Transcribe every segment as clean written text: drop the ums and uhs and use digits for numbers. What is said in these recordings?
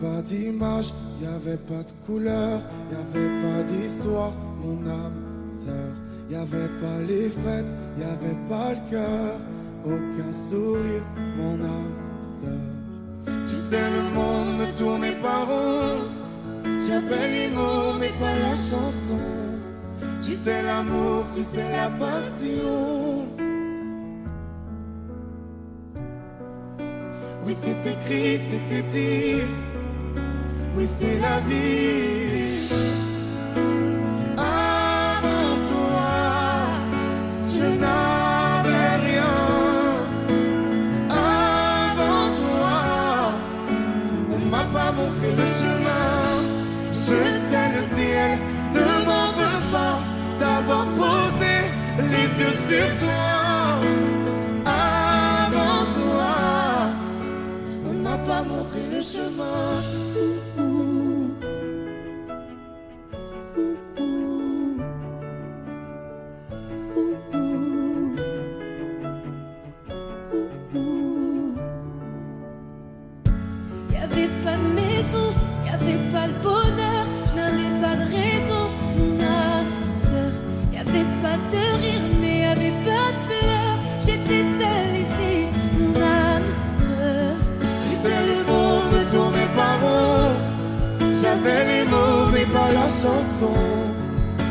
pas d'image, y avait pas de couleur, y avait pas d'histoire, mon âme sœur. Y avait pas les fêtes, y avait pas le cœur, aucun sourire, mon âme sœur. Tu sais, le monde ne tournait pas rond, j'avais les mots mais pas la chanson. Tu sais l'amour, tu sais la passion. Oui, c'est écrit, c'était dit. Oui, c'est la vie. Avant toi, je n'avais rien. Avant toi, on m'a pas montré le chemin. Je sais, le ciel ne m'en veut pas d'avoir posé les yeux sur toi. Avant toi, on m'a pas montré le chemin. Y'avait pas de maison, y'avait pas le bonheur, je n'avais pas de raison, mon âme sœur. Y'avait pas de rire, mais y'avait pas de pleurs. J'étais seule ici, mon âme sœur. Tu sais, le monde ne tournait pas rond. J'avais les mots, mais pas la chanson.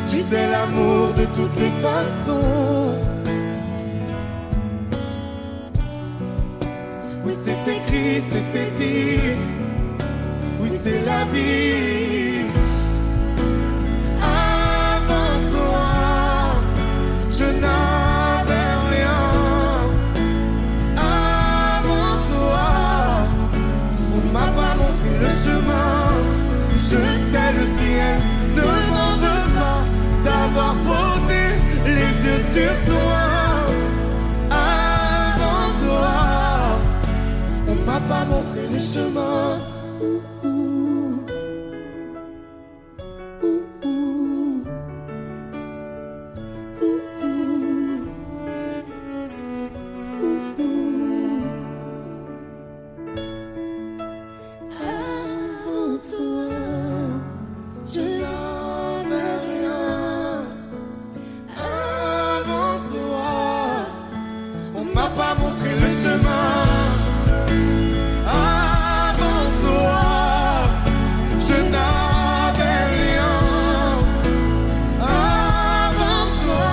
Tu sais, l'amour de toutes les façons. Oui, c'est écrit, c'était dit. Oui, c'est la vie. Avant toi, je n'avais rien. Avant toi, on m'a pas montré le chemin. Je sais, le ciel ne m'en veut pas d'avoir posé les yeux sur toi. Avant toi, on m'a pas montré le chemin. Avant toi, je n'avais rien. Avant toi, on m'a pas montré le chemin. Avant toi, je n'avais rien. Avant toi,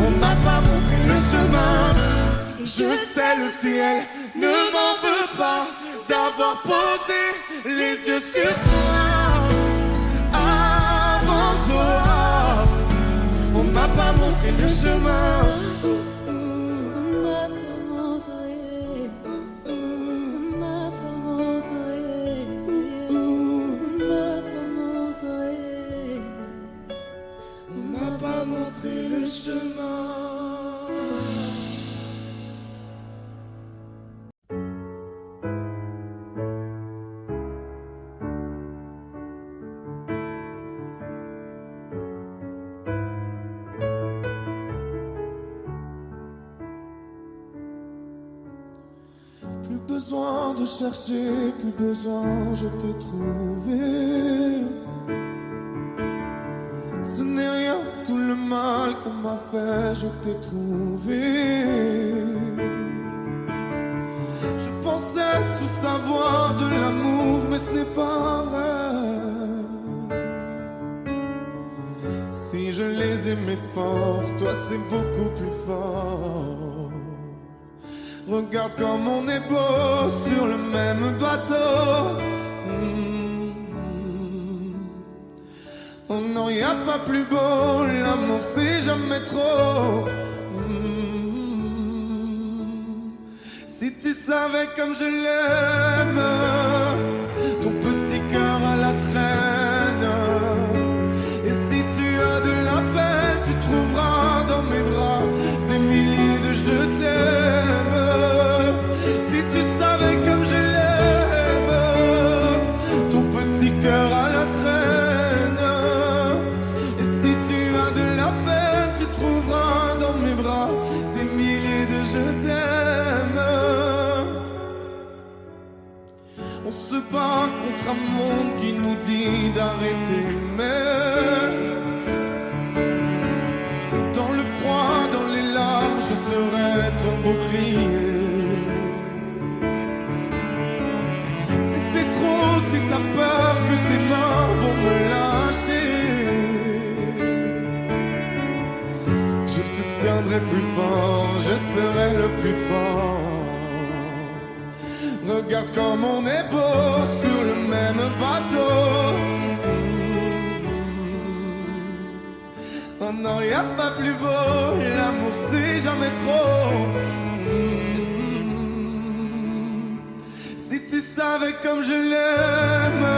on m'a pas montré le chemin. Je sais, le ciel ne m'en veut pas d'avoir posé les yeux sur toi. Avant toi, on m'a pas montré le chemin. m'a pas montré, m'a pas montré, m'a pas montré. On m'a pas montré le chemin. Plus besoin de chercher, plus besoin, je t'ai trouvé. Ce n'est rien, tout le mal qu'on m'a fait, je t'ai trouvé. Je pensais tout savoir de l'amour, mais ce n'est pas vrai. Si je les aimais fort, toi c'est beaucoup plus fort. Regarde comme on est beau sur le même bateau. Oh non, y a pas plus beau, l'amour c'est jamais trop. Si tu savais comme je l'aime, ton petit cœur à la traîne. Et si tu as de la peine, tu trouveras dans mes bras des milliers de je t'aime. Si tu savais comme je l'aime, ton petit cœur à la traîne. Et si tu as de la peine, tu trouveras dans mes bras des milliers de je t'aime. On se bat contre un monde qui nous dit d'arrêter. Mais dans le froid, dans les larmes, je serai ton bouclier. Si c'est trop, si t'as peur que tes mains vont me lâcher, je te tiendrai plus fort, je serai le plus fort. Regarde comme on est beau sur le même bateau. Oh non, y a pas plus beau, l'amour c'est jamais trop. Si tu savais comme je l'aime,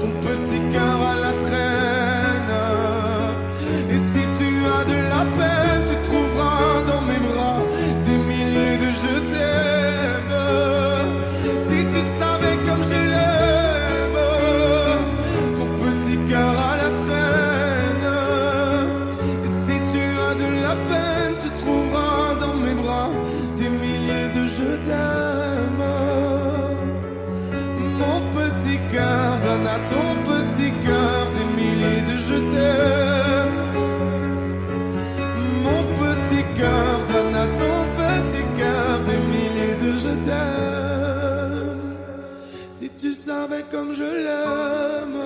ton petit cœur à la traîne. Et si tu as de la peine, tu trouveras dans mes bras des milliers de je t'aime. Si tu savais comme je l'aime, ton petit cœur à la traîne. Et si tu as de la peine, tu trouveras dans mes bras des milliers de je t'aime. Mon petit cœur donne à ton petit cœur des milliers de je t'aime. Mon petit cœur donne à ton petit cœur des milliers de je t'aime. Si tu savais comme je l'aime,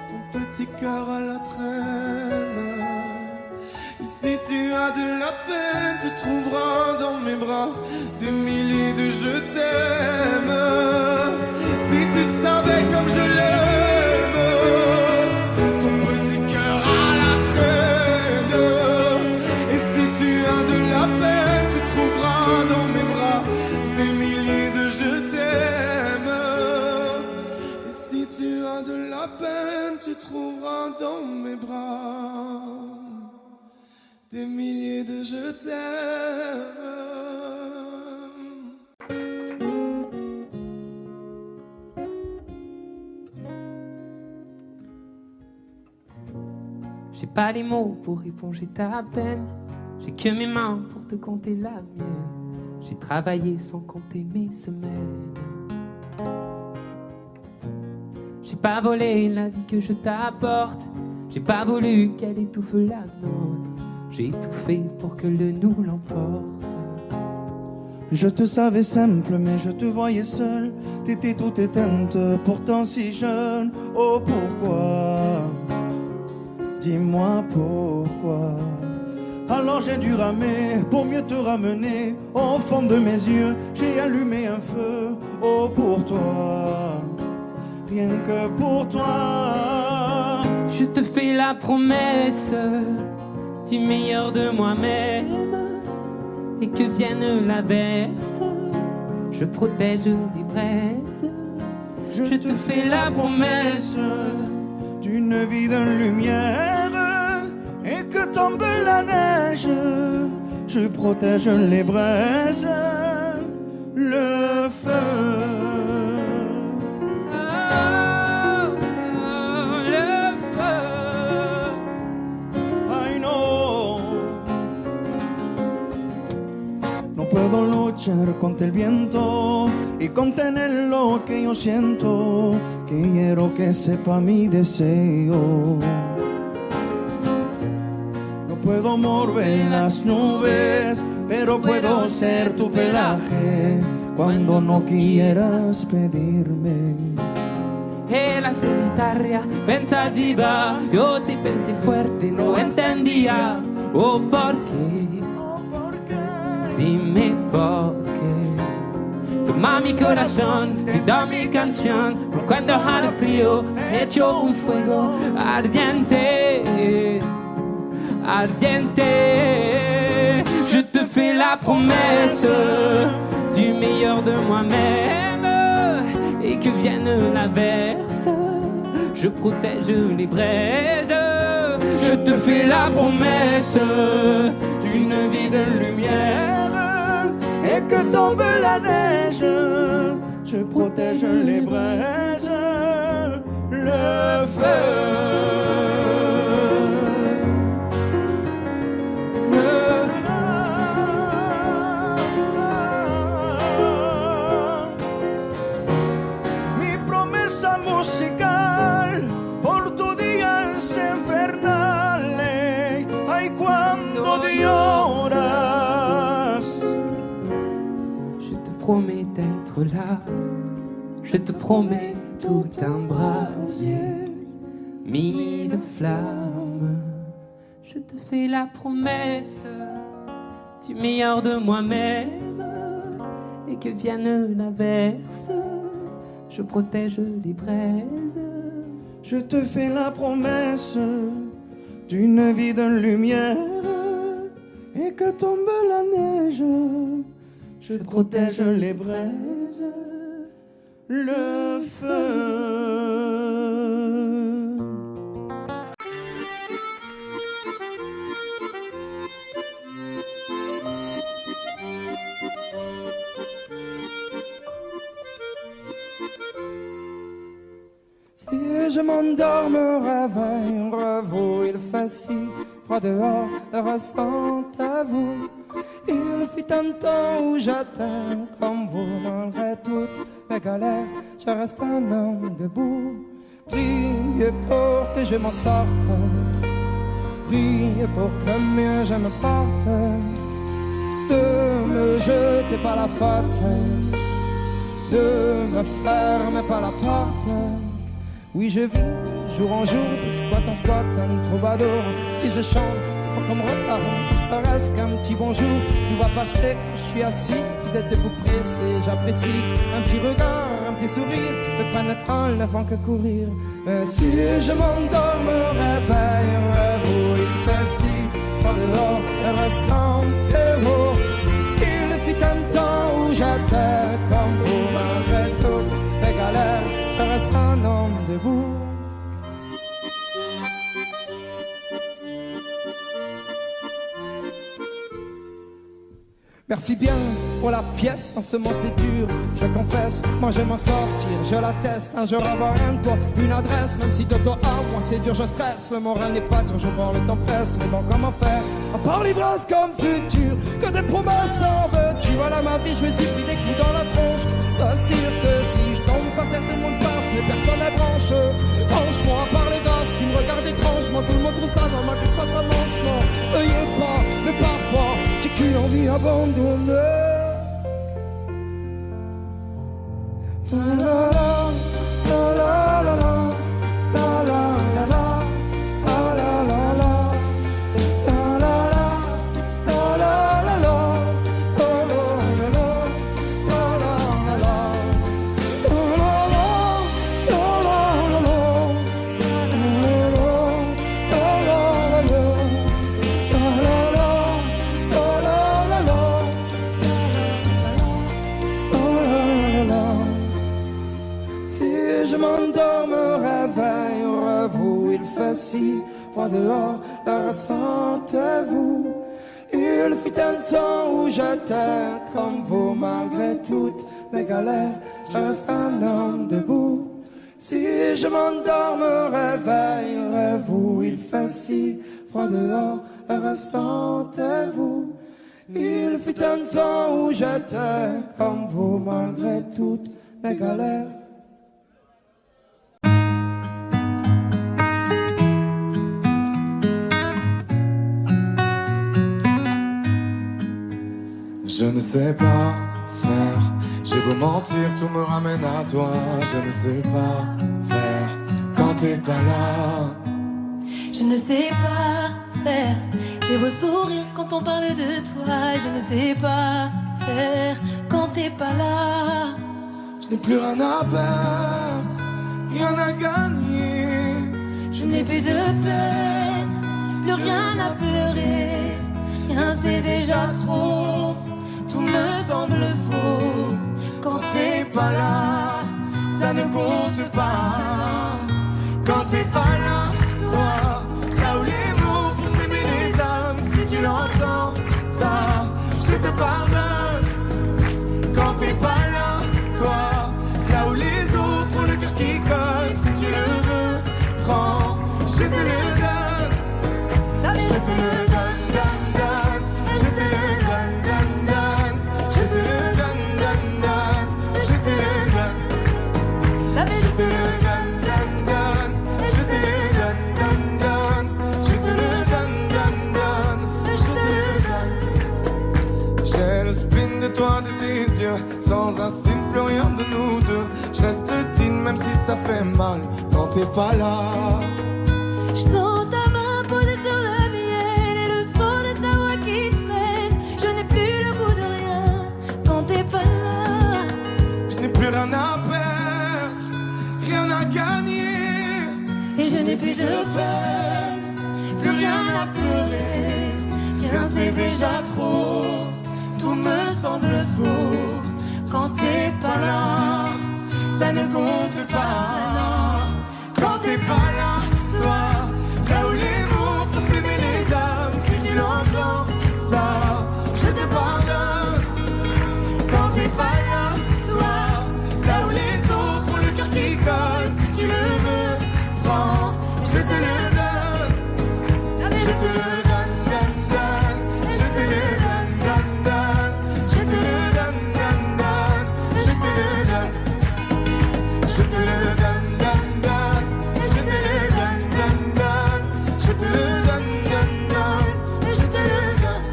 ton petit cœur à la traîne. Et si tu as de la peine, tu trouveras dans mes bras des milliers de je t'aime. Si tu savais comme je l'aime, ton petit cœur à la traîne. Et si tu as de la peine, tu trouveras dans mes bras des milliers de je t'aime. Et si tu as de la peine, tu trouveras dans mes bras des milliers de je t'aime. J'ai pas les mots pour éponger ta peine. J'ai que mes mains pour te compter la mienne. J'ai travaillé sans compter mes semaines. J'ai pas volé la vie que je t'apporte. J'ai pas voulu qu'elle étouffe la nôtre. J'ai tout fait pour que le nous l'emporte. Je te savais simple, mais je te voyais seule. T'étais toute éteinte, pourtant si jeune. Oh pourquoi? Dis-moi pourquoi. Alors j'ai dû ramer pour mieux te ramener. Au fond de mes yeux, j'ai allumé un feu. Oh pour toi, rien que pour toi. Je te fais la promesse du meilleur de moi-même. Et que vienne l'averse, je protège les braises. Je te fais la promesse d'une vie de lumière. Et que tombe la neige, je protège les braises, le feu. Le feu. I know. No puedo luchar contra el viento y contener lo que yo siento. Quiero que sepa mi deseo. No puedo mover las nubes, pero puedo ser tu pelaje cuando no quieras pedirme. E la solitaria pensativa, yo te pensé fuerte, no entendía. Oh, ¿por qué? Dime por qué. Toma mi corazón, te da mi canción. Por cuando haga frío, echo un fuego ardiente, ardiente. Je te fais la promesse du meilleur de moi-même. Et que vienne l'averse, je protège les braises. Je te fais la promesse d'une vie de lumière. Et que tombe la neige, je protège les braises, le feu. promets d'être là. Je te promets tout un brasier, 1000 flammes. Je te fais la promesse du meilleur de moi-même. Et que vienne l'averse, je protège les braises. Je te fais la promesse d'une vie de lumière. Et que tombe la neige, je protège les braises, le feu. Si je m'endors, me réveille, revois, il fait si froid dehors, le ressent à vous. Il fut un temps où j'étais comme vous, malgré toutes mes galères, je reste un homme debout. Priez pour que je m'en sorte, priez pour que mieux je me porte. De me jeter par la faute, de me fermer par la porte. Oui, je vis jour en jour, de squat en squat, un troubadour. Si je chante, c'est pas comme reparler, ça reste qu'un petit bonjour. Tu vois passer, je suis assis, vous êtes debout pressé, j'apprécie. Un petit regard, un petit sourire, me prendre le temps, ne font que courir. Mais si je m'endors, me réveille, vous, il fait si froid dehors, le restant est beau. Il fut un temps où j'étais comme vous, malgré toutes les galères, je reste un homme debout. Merci bien pour la pièce, en ce moment c'est dur, je confesse, moi je vais m'en sortir, je l'atteste, un jour avoir un toit, une adresse, même si de toi à moi c'est dur, je stresse, le moral n'est pas toujours bon, le temps presse, mais bon comment faire, à part l'ivresse comme futur, que des promesses en veux-tu, voilà ma vie, je me suis pris des coups dans la tronche, c'est sûr que si je tombe par terre, tout le monde passe, mais personne n'est branche, franchement, à part les gosses qui me regardent étrangement, tout le monde trouve ça dans ma tête, face à manchement, veuillez pas, mais parfois, j'ai qu'une envie abandonnée. La la la la la la la la la. Si froid dehors, ressentez-vous. Il fut un temps où j'étais comme vous, malgré toutes mes galères, je reste un homme debout. Si je m'endors, me réveillerez-vous. Il fait si froid dehors, ressentez-vous. Il fut un temps où j'étais comme vous, malgré toutes mes galères. Je ne sais pas faire, j'ai beau mentir, tout me ramène à toi. Je ne sais pas faire quand t'es pas là. Je ne sais pas faire, j'ai beau sourire quand on parle de toi. Je ne sais pas faire quand t'es pas là. Je n'ai plus rien à perdre, rien à gagner. Je n'ai plus de peine, plus rien à pleurer. Rien c'est déjà trop, tout me semble faux. Quand t'es pas là, ça ne compte pas. Quand t'es pas là, toi, là où les mots font s'aimer les âmes. Si tu l'entends, ça, je te pardonne. Quand t'es pas là, toi, là où les autres ont le cœur qui colle. Si tu le veux, prends, je te le donne. Je te le donne, donne, donne. Je te le donne, donne, donne. Je te le donne, donne, donne. Je te le donne. Je te le donne, donne, donne. Je te le donne, donne, donne. Je te le donne, donne, donne. Je te le donne. J'ai le spleen mal quand t'es pas là. Je sens ta main posée sur le miel et le son de ta voix qui traîne. Je n'ai plus le goût de rien quand t'es pas là. Je n'ai plus rien à perdre, rien à gagner. Et je n'ai plus de peine, plus rien à pleurer. Rien c'est déjà trop, tout me semble faux. Quand t'es pas là, ça ne compte pas. Quand t'es pas là, toi, là où les mots font s'aimer les âmes. Si tu l'entends, ça, je te pardonne. Quand t'es pas là, toi, là où les autres ont le cœur qui cogne. Si tu le veux, prends, je te le donne. Je te le donne, donne, donne. Je te le donne, donne, donne. Je te le donne, donne, donne. Je te le donne. Je te le donne, donne, donne. Je te le donne, donne, donne. Je te le donne, donne, donne. Je te le donne.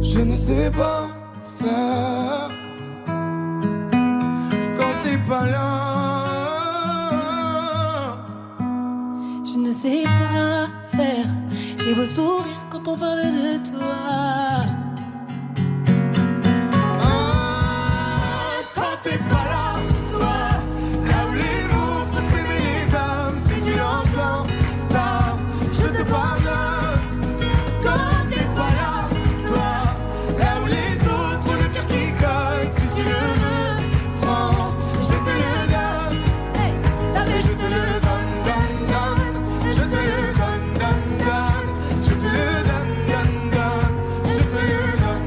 Je ne sais pas faire quand t'es pas là. Je ne sais pas faire. J'ai beau sourire quand on parle de toi. Quand t'es pas là, toi, là où les mots font s'aimer les âmes. Si tu l'entends, ça, je te pardonne. Quand t'es pas là, toi, là où les autres ont le cœur qui cogne. Si tu le veux, prends, je te le donne. Hey, ça fait Je te le donne, donne, donne. Je te le donne, donne, donne. Je te le donne, donne, donne. Je te le donne.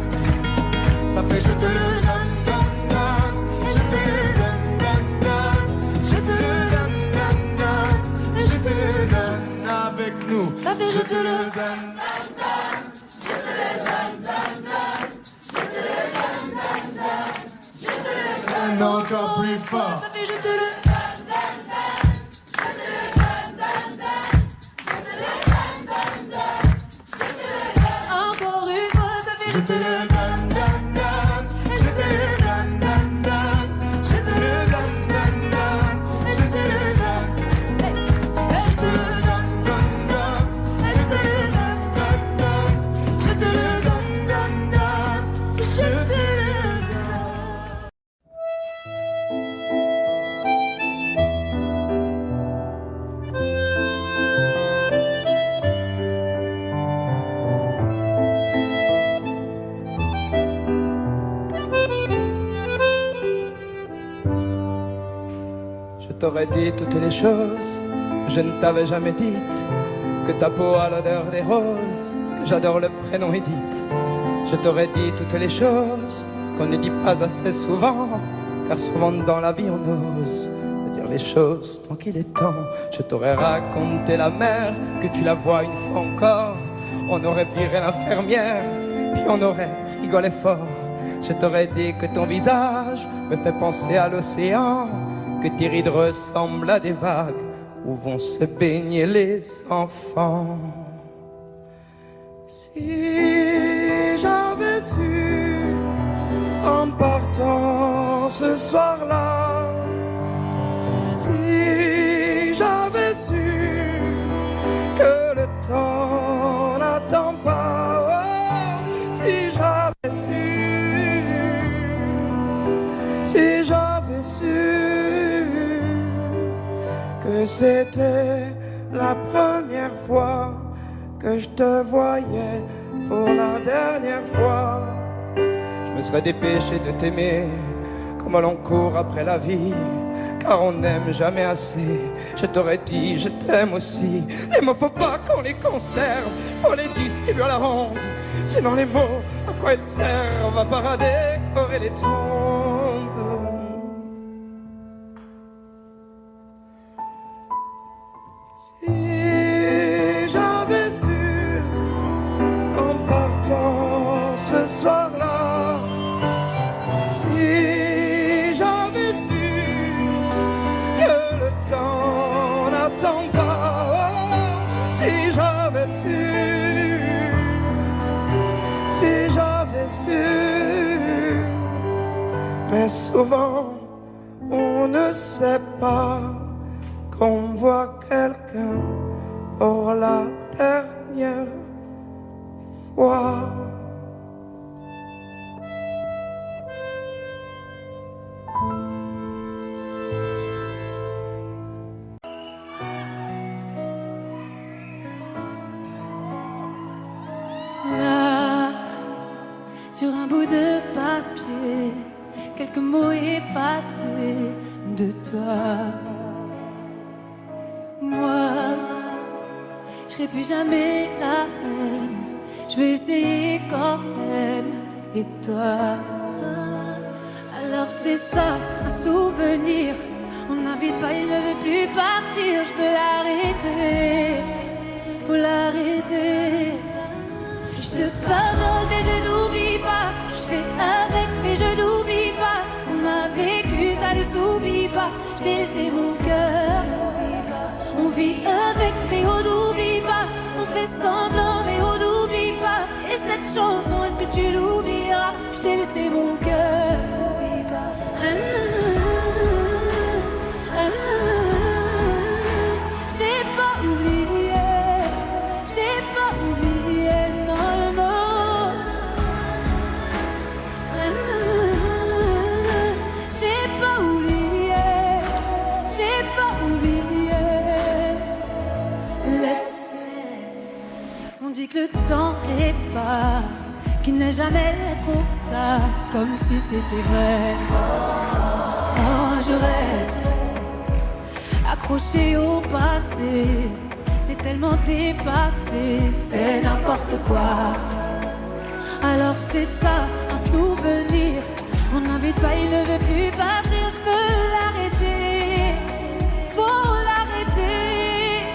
Ça fait je te le donne, donne, donne. Je te le donne, donne, donne. Je te le donne, donne, donne. Je te le donne avec nous. Ça fait je te le donne. Encore plus fort. Ça fait je te le encore une fois. Ça fait Je te le donne, donne, donne. Je te le donne, donne, donne. Je te le donne, donne, donne. Je te le donne. Je te le donne, donne, donne. Je te le donne, donne, donne. Je te le donne, donne, donne. Je te le donne. Je t'aurais dit toutes les choses, je ne t'avais jamais dites que ta peau a l'odeur des roses, que j'adore le prénom Edith. Je t'aurais dit toutes les choses qu'on ne dit pas assez souvent, car souvent dans la vie on ose dire les choses tant qu'il est temps. Je t'aurais raconté la mer, que tu la vois une fois encore. On aurait viré l'infirmière, puis on aurait rigolé fort. Je t'aurais dit que ton visage me fait penser à l'océan, que tes rides ressemblent à des vagues où vont se baigner les enfants. Si j'avais su en partant ce soir-là, si j'avais su que le temps n'attend pas, oh, si j'avais su que c'était la première fois que je te voyais pour la dernière fois, je me serais dépêché de t'aimer comme l'on court après la vie, car on n'aime jamais assez. Je t'aurais dit je t'aime aussi. Les mots faut pas qu'on les conserve, faut les distribuer à la ronde, sinon les mots à quoi ils servent à parader, décorer les tombes. Si j'avais su en partant ce soir-là, si j'avais su que le temps n'attend pas, oh, si j'avais su, mais souvent on ne sait pas qu'on voit quelqu'un pour la dernière fois. Là, sur un bout de papier, quelques mots effacés de toi. Moi, je serai plus jamais la même. Je vais essayer quand même. Et toi, alors c'est ça, un souvenir. On n'invite pas, il ne veut plus partir. Je veux l'arrêter, faut l'arrêter. Je te pardonne mais je n'oublie pas. Je fais avec mais je n'oublie pas. Ce qu'on a vécu ça ne s'oublie pas. Je t'ai laissé mon cœur. On vit avec mais on n'oublie pas. On fait semblant mais on n'oublie pas. Et cette chanson est-ce que tu l'oublieras? Je t'ai laissé mon cœur. J'ai pas oublié. J'ai pas oublié. On dit que le temps répare, qu'il n'est jamais trop tard, comme si c'était vrai. Oh, je reste accroché au passé, c'est tellement dépassé, c'est n'importe quoi. Alors c'est ça, un souvenir. On n'invite pas, il ne veut plus partir. Je veux l'arrêter, faut l'arrêter.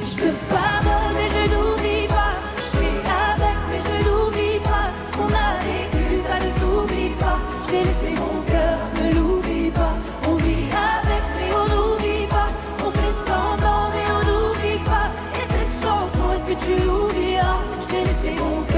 Je te pardonne mais je n'oublie pas. Je suis avec mais je n'oublie pas. Ce qu'on a vécu ça ne s'oublie pas. Je t'ai laissé mon cœur, ne l'oublie pas. On vit avec mais on n'oublie pas. On fait semblant mais on n'oublie pas. Et cette chanson est-ce que tu l'oublieras? Je t'ai laissé mon cœur.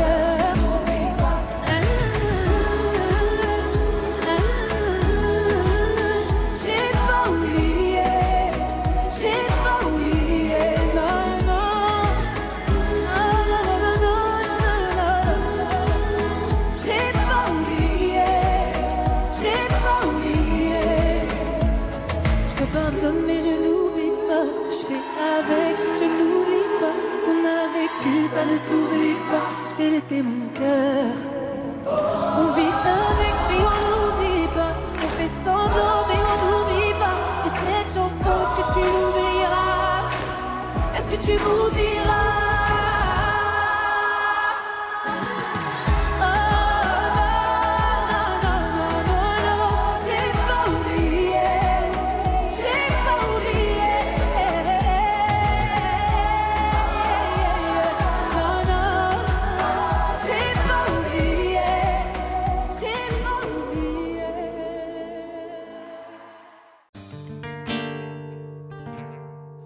Mais je n'oublie pas, je fais avec, je n'oublie pas. Ce qu'on a vécu, ça ne s'oublie pas. Je t'ai laissé mon cœur. On vit avec, mais on n'oublie pas. On fait semblant, mais on n'oublie pas. Et cette chanson, est-ce que tu l'oublieras? Est-ce que tu m'oublieras?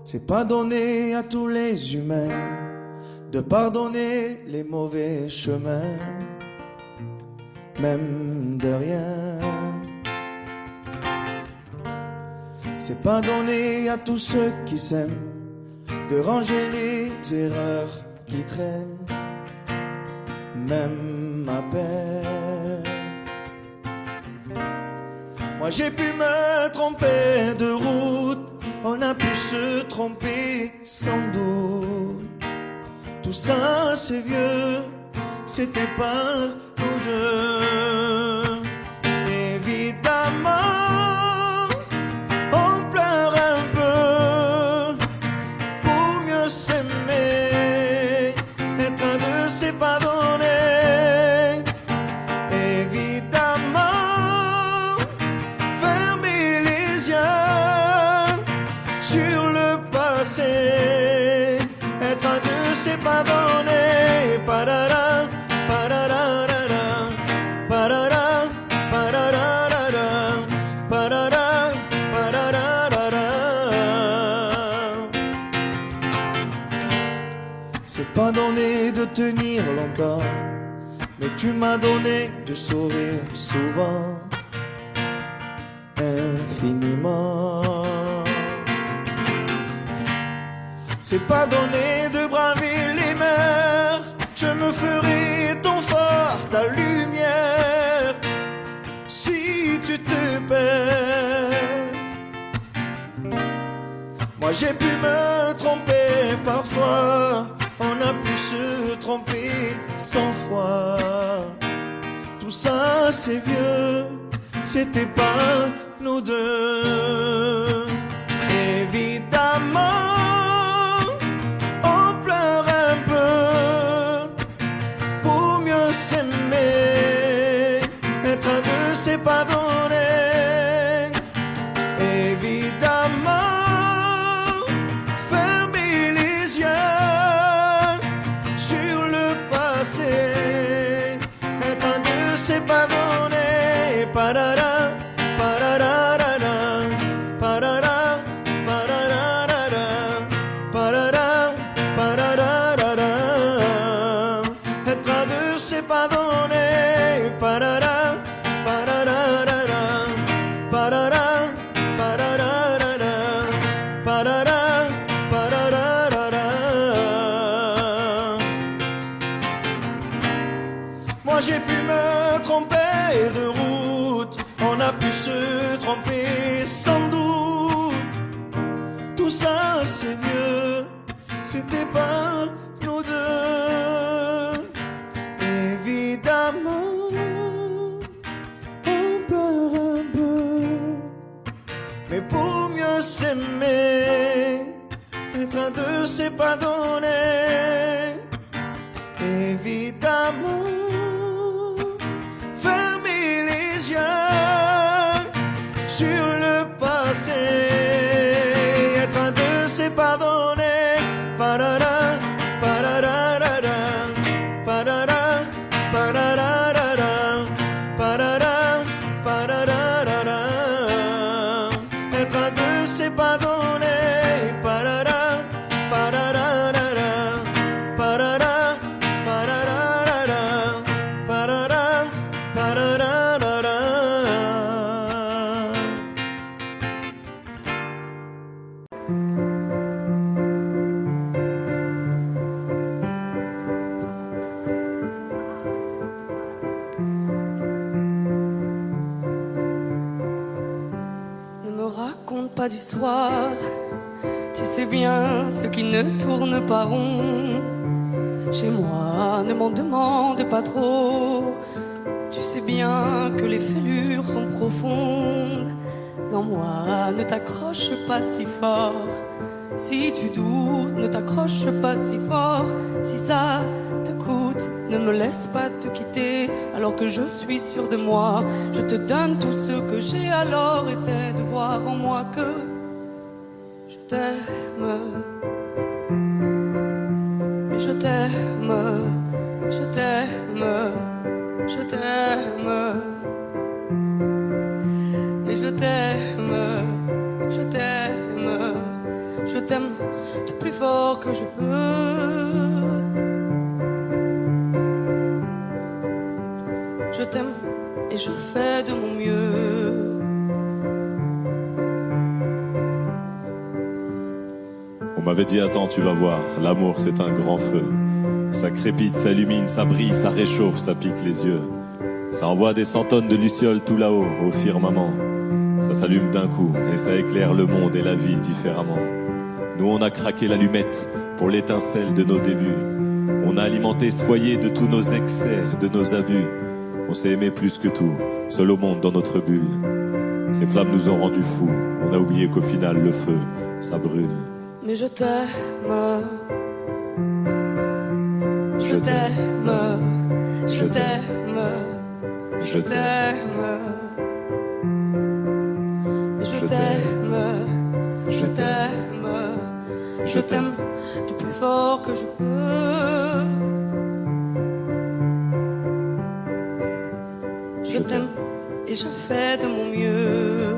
C'est pas donné à tous les humains de pardonner les mauvais chemins, même de rien. C'est pas donné à tous ceux qui s'aiment de ranger les erreurs qui traînent, même à peine. Moi j'ai pu me tromper de route, on a pu se tromper sans doute. Tout ça c'est vieux, c'était pas nous deux. Évidemment, on pleure un peu pour mieux s'aimer, être un de c'est pas donné. Évidemment, fermer les yeux sur le passé, être un de c'est pas donné. Parara, pararara, parara, pararara, parara, pararara. C'est pas donné de tenir longtemps, mais tu m'as donné de sourire souvent, infiniment. c'est pas donné de braver les mers. Je me ferai ton phare, ta lumière, si tu te perds. Moi j'ai pu me tromper parfois, on a pu se tromper 100 fois. Tout ça c'est vieux, c'était pas nous deux. Évidemment on pleure un peu pour mieux s'aimer. Être à deux c'est pas donné. Évidemment fermer les yeux sur le passé. Être à deux c'est pas donné. Parara, pararara, parara, pararara, parara, pararara. Être à deux c'est pas donné. Parara, pararara, parara, pararara, parara, pararara. Moi j'ai pu me tromper de route, on a pu se tromper sans doute. Tout ça c'est vieux, c'était pas nous deux. Évidemment on pleure un peu, mais pour mieux s'aimer, être à deux c'est pas donné. Évidemment fermer les yeux sur le passé. Être à deux c'est pas donné. Parara, pararara, parara, pararara, parara, pararara. Être à deux c'est pas donné. Parara, pararara, parara, pararara, parara, pararara. Ne me raconte pas d'histoire, tu sais bien ce qui ne tourne pas rond. Chez moi, ne m'en demande pas trop, tu sais bien que les fêlures sont profondes. En moi, ne t'accroche pas si fort. Si tu doutes, ne t'accroche pas si fort. Si ça te coûte, ne me laisse pas te quitter alors que je suis sûr de moi. Je te donne tout ce que j'ai, alors essaie de voir en moi que je t'aime. Mais je t'aime, je t'aime, je t'aime. Mais je t'aime, je t'aime, je t'aime du plus fort que je peux. Je t'aime et je fais de mon mieux. On m'avait dit attends tu vas voir, l'amour c'est un grand feu. Ça crépite, ça illumine, ça brille, ça réchauffe, ça pique les yeux. Ça envoie des 100 tonnes de lucioles tout là-haut, au firmament. Ça s'allume d'un coup et ça éclaire le monde et la vie différemment. Nous on a craqué l'allumette pour l'étincelle de nos débuts. On a alimenté ce foyer de tous nos excès, de nos abus. On s'est aimé plus que tout, seul au monde dans notre bulle. Ces flammes nous ont rendus fous, on a oublié qu'au final le feu, ça brûle. Mais je t'aime, je t'aime, je t'aime, je t'aime. Je t'aime, je t'aime, je t'aime du plus fort que je peux. Je t'aime et je fais de mon mieux.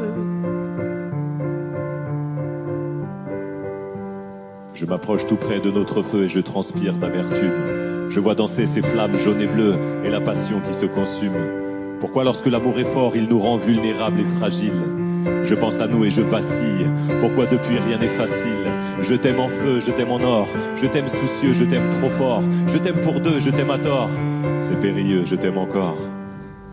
Je m'approche tout près de notre feu et je transpire d'amertume. Je vois danser ces flammes jaunes et bleues et la passion qui se consume. Pourquoi lorsque l'amour est fort, il nous rend vulnérables et fragiles? Je pense à nous et je vacille. Pourquoi depuis rien n'est facile? Je t'aime en feu, je t'aime en or. Je t'aime soucieux, je t'aime trop fort. Je t'aime pour deux, je t'aime à tort. C'est périlleux, je t'aime encore.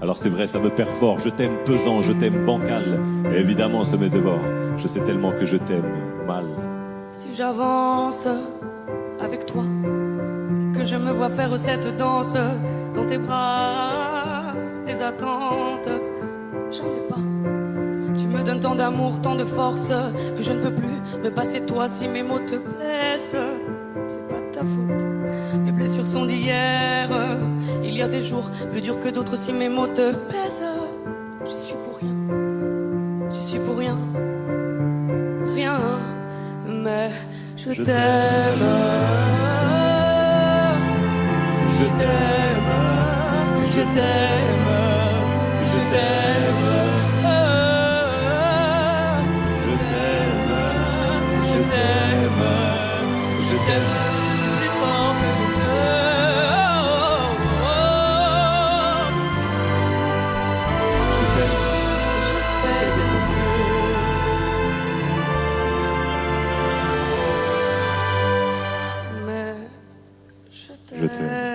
Alors c'est vrai, ça me perd fort. Je t'aime pesant, je t'aime bancal. Et évidemment, ça me dévore. Je sais tellement que je t'aime mal. Si j'avance avec toi, c'est que je me vois faire cette danse dans tes bras, des attentes, j'en ai pas. Tu me donnes tant d'amour, tant de force que je ne peux plus me passer de toi si mes mots te blessent. C'est pas ta faute, mes blessures sont d'hier. Il y a des jours plus durs que d'autres si mes mots te pèsent. J'y suis pour rien, j'y suis pour rien, rien. Mais je t'aime, je t'aime, je t'aime, je t'aime, je t'aime, je t'aime, je t'aime plus fort que je peux. Je t'aime. Je t'aime.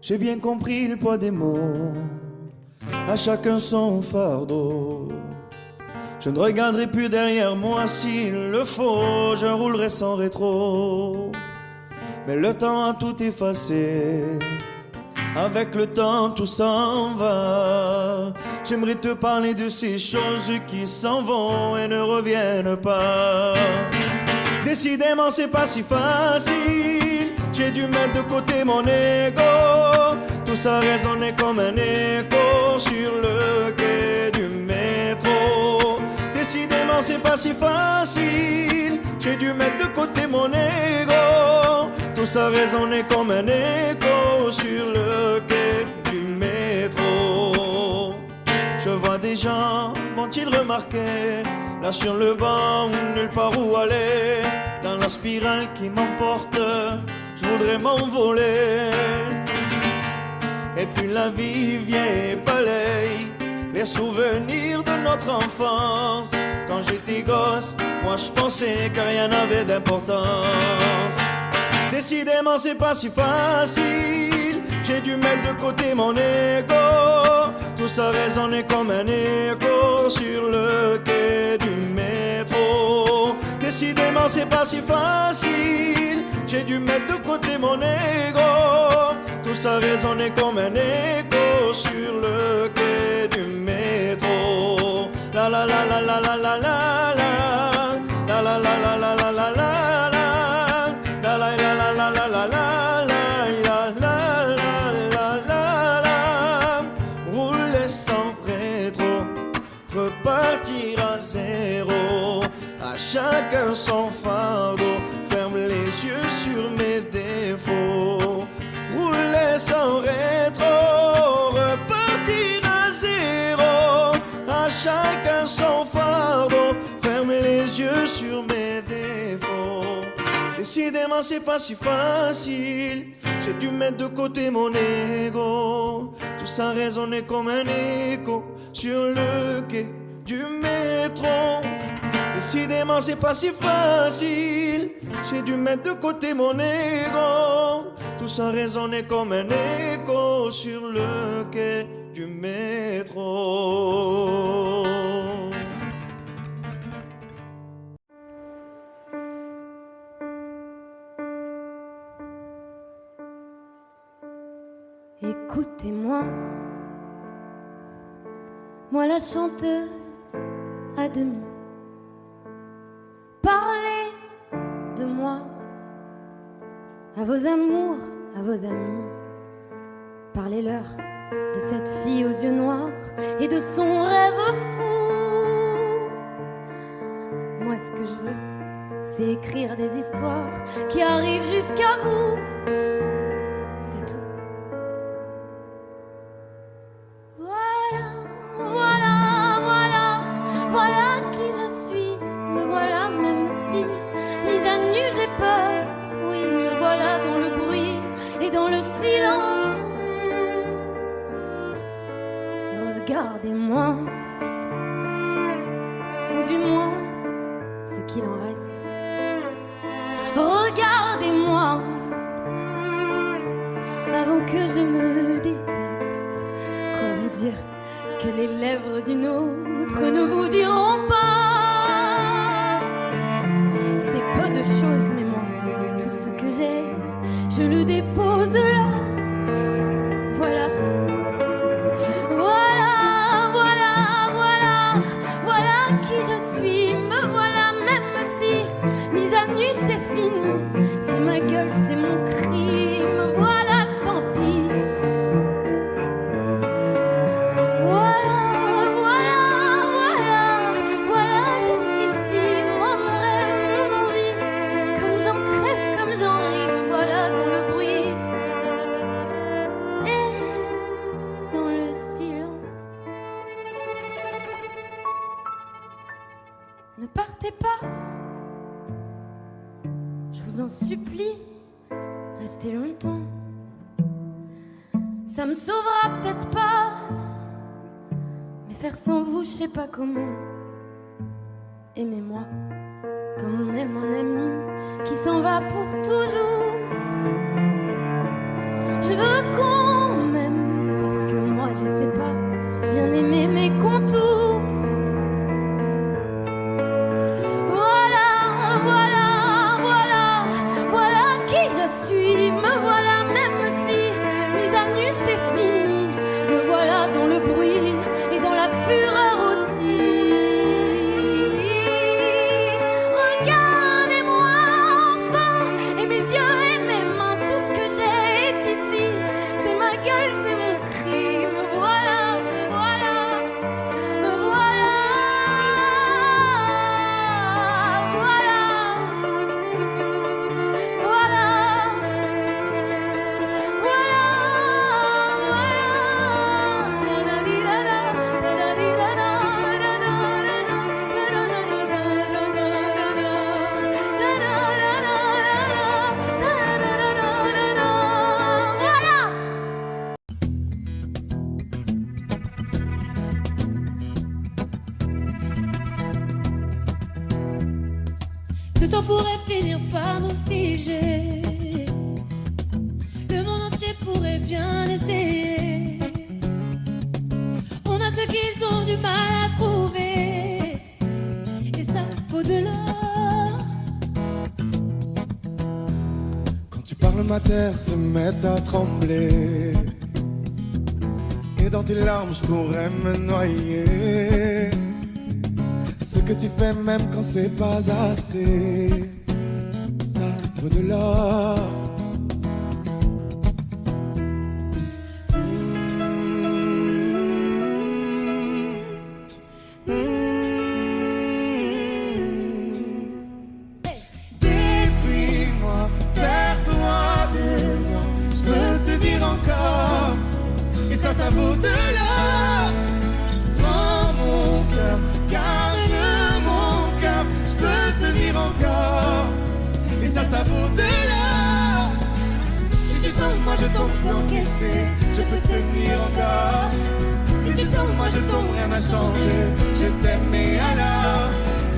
J'ai bien compris le poids des mots, à chacun son fardeau. Je ne regarderai plus derrière moi s'il le faut, je roulerai sans rétro. Mais le temps a tout effacé, avec le temps tout s'en va. J'aimerais te parler de ces choses qui s'en vont et ne reviennent pas. Décidément c'est pas si facile, j'ai dû mettre de côté mon ego. Tout ça résonnait comme un écho sur le quai du métro. Décidément c'est pas si facile, j'ai dû mettre de côté mon ego. Tout ça résonnait comme un écho sur le quai du métro. Je vois des gens, m'ont-ils remarqué, là sur le banc, nulle part où aller. Dans la spirale qui m'emporte, je voudrais m'envoler. Et puis la vie vient et balaye les souvenirs de notre enfance. Quand j'étais gosse, moi je pensais que rien n'avait d'importance. Décidément c'est pas si facile, j'ai dû mettre de côté mon ego. Tout ça résonnait comme un écho sur le quai du métro. Décidément c'est pas si facile, j'ai dû mettre de côté mon ego. Tout ça résonnait comme un écho sur le quai du métro. La la la la la la la la la la la la la la la la la. La la la la la la la la la. Rouler sans rétro, repartir à zéro. À chacun son fardeau, ferme les yeux sur mes défauts. Rouler sans rétro, repartir à zéro. À chacun son fardeau, ferme les yeux sur mes défauts. Décidément c'est pas si facile, j'ai dû mettre de côté mon ego. Tout ça résonnait comme un écho sur le quai du métro. Décidément c'est pas si facile, j'ai dû mettre de côté mon ego. Tout ça résonnait comme un écho sur le quai du métro. Écoutez-moi, moi la chanteuse à demi. Parlez de moi à vos amours, à vos amis. Parlez-leur de cette fille aux yeux noirs et de son rêve fou. Moi ce que je veux, c'est écrire des histoires qui arrivent jusqu'à vous. C'est tout. Voilà qui je suis, me voilà même aussi mise à nu Regardez-moi, ou du moins ce qu'il en reste. Regardez-moi, avant que je me déteste. Quoi vous dire que les lèvres d'une autre ne vous diront pas? C'est peu de choses, mais moi, tout ce que j'ai, je le dépose là. Voilà. Voilà qui je suis, me voilà, même si mise à nu c'est fini. C'est ma gueule, c'est mon cri, me voilà, tant pis. Voilà, juste ici, moi mon rêve, mon envie. Comme j'en crève, comme j'en ris, me voilà dans le bruit et dans le silence. Ne partez pas, je vous en supplie, restez longtemps. Ça me sauvera peut-être pas, mais faire sans vous, je sais pas comment. Aimez-moi comme on aime un ami qui s'en va pour toujours. Je veux qu'on m'aime parce que moi, je sais pas bien aimer mes contours. Voilà qui je suis, me voilà même si mise à nu c'est fini, me voilà dans le bruit et dans la fureur aussi. Regardez-moi enfin, et mes yeux et mes mains, tout ce que j'ai est ici. C'est ma gueule, c'est mon cri, me voilà, me voilà, me voilà. Le temps pourrait finir par nous figer. Le monde entier pourrait bien essayer. On a ce qu'ils ont du mal à trouver, et ça vaut de l'or. Quand tu parles, ma terre se met à trembler, et dans tes larmes je pourrais me noyer. Ce que tu fais même quand c'est pas assez, ça vaut de l'or. Détruis-moi, serre-toi de moi, je peux te dire encore, et ça vaut de l'or. Prends mon cœur, garde mon cœur, je peux te dire encore, et ça vaut de l'or. Si tu tombes, moi je tombe, je peux encaisser, je peux tenir encore. Si tu tombes, moi je tombe, rien n'a changé, je t'aime et alors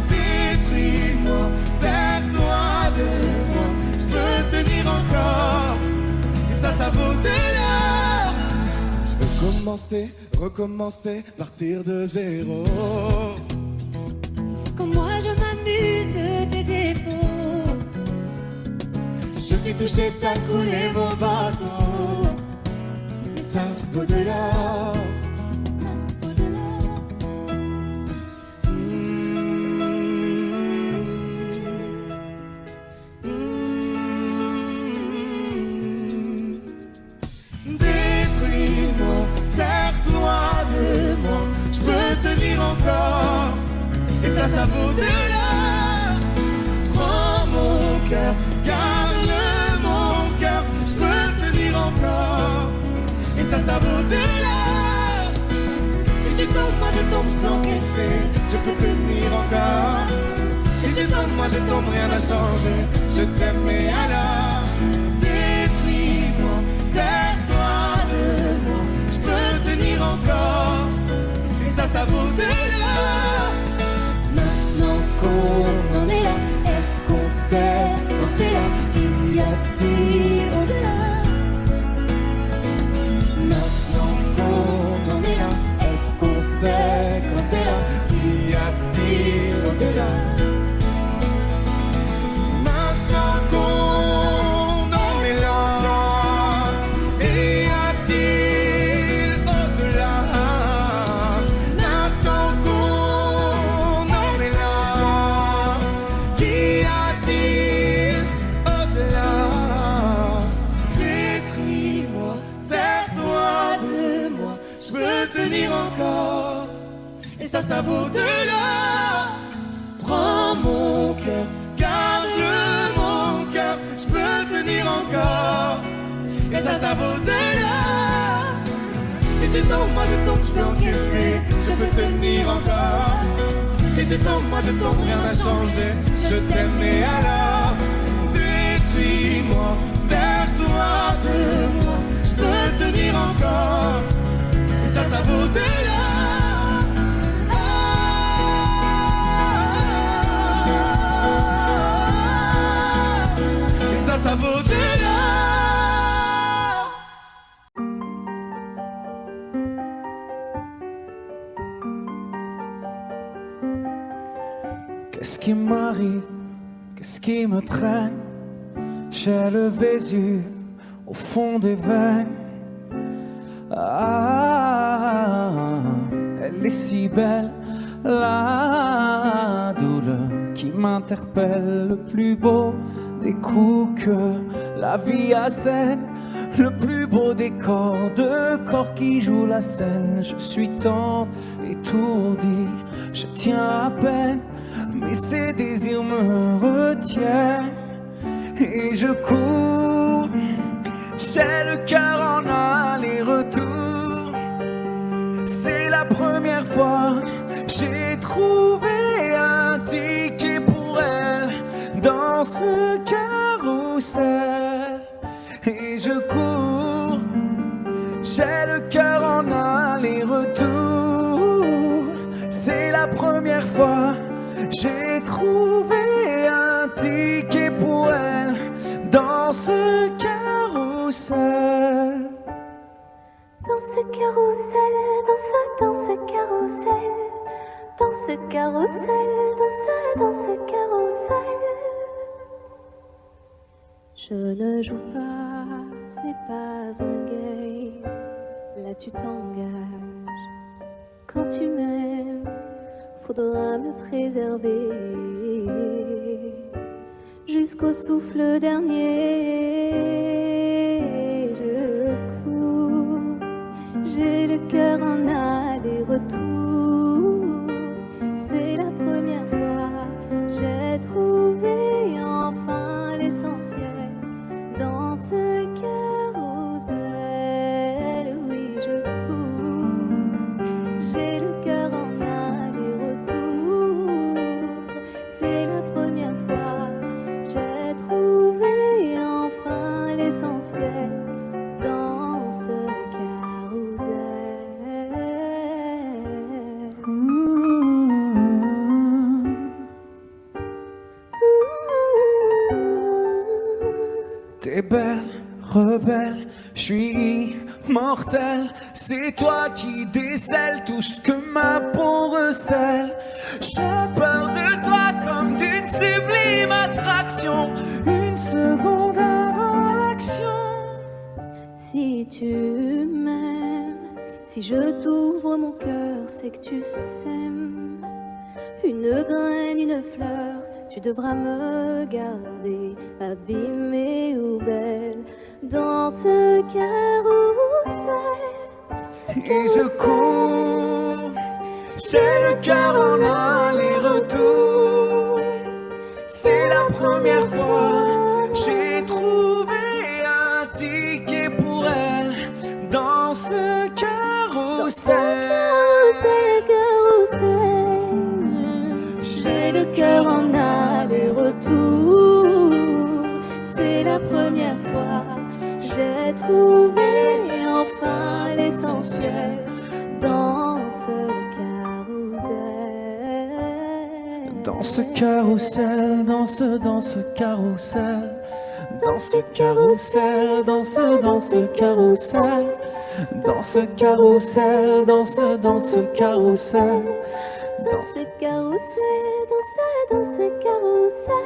détruis-moi, serre-toi de moi, je peux tenir encore, et ça vaut de l'or. Je veux commencer, recommencer, partir de zéro. Quand moi je m'amuse de tes défauts, Je suis touché, t'as coulé mon bateau, et ça vaut de l'or. ça vaut de l'or. Détruis-moi, serre-toi de moi, je peux tenir encore, et ça vaut de l'or. Prends mon cœur, garde mon cœur, je peux tenir encore, et ça vaut de l'or. Si tu tombes, moi je tombe, je peux encaisser, je peux tenir encore. Si tu tombes, moi je tombe, rien n'a changé, je t'aime et alors détruis-moi, serre-toi de moi, je peux tenir encore, je peux tenir encore. Et ça vaut de l'or. Prends mon cœur, garde mon cœur, je peux tenir encore. Et ça vaut de l'or. Si tu tombes, moi je tombe, je peux encaisser, je peux tenir encore. Si tu tombes, moi je tombe, rien n'a changé, je t'aime et alors détruis-moi, serre-toi de moi, je peux tenir encore. Et ça vaut de l'or. Et ça vaut de l'or. Qu'est-ce qui m'arrive? Qu'est-ce qui me traîne? J'ai le Vésuve au fond des veines. Ah, elle est si belle, la douleur qui m'interpelle. Le plus beau des coups que la vie assène, le plus beau des corps, de corps qui jouent la scène. Je suis tant étourdi, je tiens à peine, mais ces désirs me retiennent. Et je cours, j'ai le cœur en aller-retour. C'est la première fois j'ai trouvé un ticket pour elle dans ce carrousel. Et je cours, j'ai le cœur en aller-retour. C'est la première fois j'ai trouvé un ticket pour elle dans ce carrousel. Dans ce carrousel, dans ce carrousel, dans ce carrousel, dans ce carrousel. Je ne joue pas, ce n'est pas un game. Là tu t'engages. Quand tu m'aimes, faudra me préserver jusqu'au souffle dernier. Je cours, j'ai le cœur en aller-retour. C'est la première fois j'ai trouvé enfin l'essentiel dans ce carrousel. Oui, je cours, j'ai le cœur en aller-retour. C'est la première fois j'ai trouvé enfin l'essentiel dans ce carrousel. T'es belle, rebelle, je suis immortel. C'est toi qui décèles tout ce que ma peau recèle. J'ai peur de toi comme d'une sublime attraction, une seconde avant l'action. Si tu m'aimes, si je t'ouvre mon cœur, c'est que tu sèmes une graine, une fleur. Tu devras me garder abîmée ou belle dans ce carrousel. Et je cours, j'ai le cœur en aller-retour. C'est la première fois j'ai trouvé un ticket pour elle dans ce carrousel. J'ai le cœur en aller-retour. C'est la première fois j'ai trouvé enfin l'essentiel dans ce carrousel. Dans ce carrousel, dans ce carrousel, dans ce carrousel, dans ce carrousel, dans ce carrousel, dans ce carrousel. Dans ce carrousel, dans ce carrousel.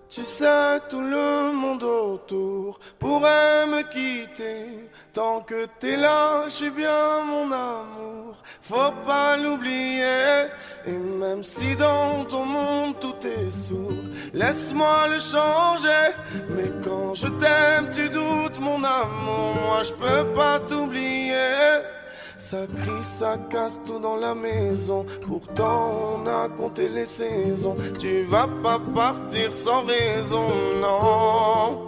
Tu sais, tout le monde autour pourrait me quitter. Tant que t'es là, je suis bien mon amour. faut pas l'oublier. Et même si dans ton monde tout est sourd, laisse-moi le changer. Mais quand je t'aime, tu doutes mon amour, moi je peux pas t'oublier. Ça crie, ça casse tout dans la maison. Pourtant on a compté les saisons. Tu vas pas partir sans raison, non.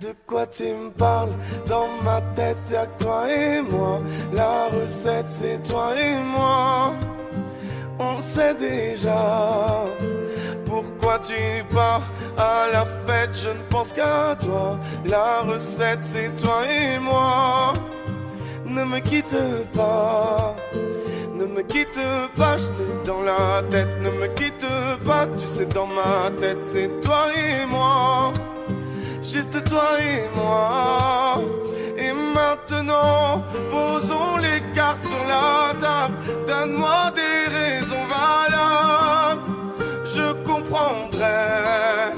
De quoi tu me parles? Dans ma tête y'a que toi et moi. La recette c'est toi et moi. On sait déjà. Pourquoi tu pars à la fête? Je ne pense qu'à toi. La recette c'est toi et moi. Ne me quitte pas, ne me quitte pas, je t'ai dans la tête. Ne me quitte pas, tu sais dans ma tête c'est toi et moi. Juste toi et moi. Et maintenant, posons les cartes sur la table. Donne-moi des raisons valables, je comprendrai.